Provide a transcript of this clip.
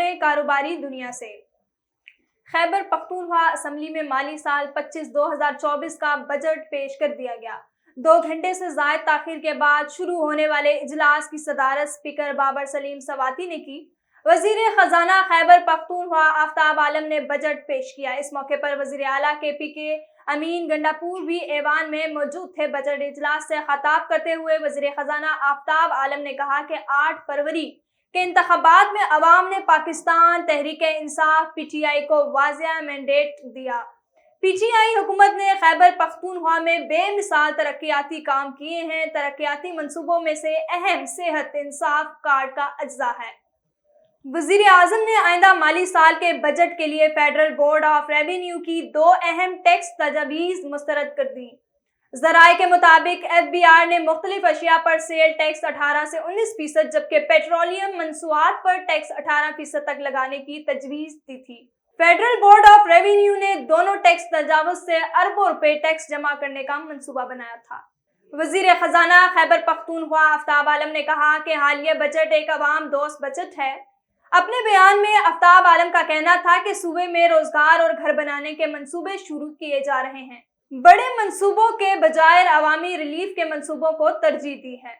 خبریں کاروباری دنیا سے۔ خیبر پختونخوا اسمبلی میں مالی سال 25-2024 کا بجٹ پیش کر دیا گیا۔ 2 گھنٹے سے زائد تاخیر کے بعد شروع ہونے والے اجلاس کی صدارت اسپیکر بابر سلیم سواتی نے کی۔ وزیر خزانہ خیبر پختونخوا آفتاب عالم نے بجٹ پیش کیا۔ اس موقع پر وزیر اعلیٰ KP کے امین گنڈاپور بھی ایوان میں موجود تھے۔ بجٹ اجلاس سے خطاب کرتے ہوئے وزیر خزانہ آفتاب عالم نے کہا کہ 8 فروری کے انتخابات میں عوام نے پاکستان تحریک انصاف PTI کو واضح مینڈیٹ دیا۔ PTI حکومت نے خیبر پختونخوا میں بے مثال ترقیاتی کام کیے ہیں۔ ترقیاتی منصوبوں میں سے اہم صحت انصاف کارڈ کا اجزا ہے۔ وزیر اعظم نے آئندہ مالی سال کے بجٹ کے لیے فیڈرل بورڈ آف ریونیو کی 2 اہم ٹیکس تجاویز مسترد کر دیں۔ ذرائع کے مطابق FBR نے مختلف اشیاء پر سیل ٹیکس 18 سے 19% جبکہ پیٹرولیم مصنوعات پر ٹیکس 18% تک لگانے کی تجویز دی تھی۔ فیڈرل بورڈ آف ریونیو نے دونوں ٹیکس تجاوز سے اربوں روپے ٹیکس جمع کرنے کا منصوبہ بنایا تھا۔ وزیر خزانہ خیبر پختونخوا آفتاب عالم نے کہا کہ حالیہ بجٹ ایک عوام دوست بجٹ ہے۔ اپنے بیان میں آفتاب عالم کا کہنا تھا کہ صوبے میں روزگار اور گھر بنانے کے منصوبے شروع کیے جا رہے ہیں۔ بڑے منصوبوں کے بجائے عوامی ریلیف کے منصوبوں کو ترجیح دی ہے۔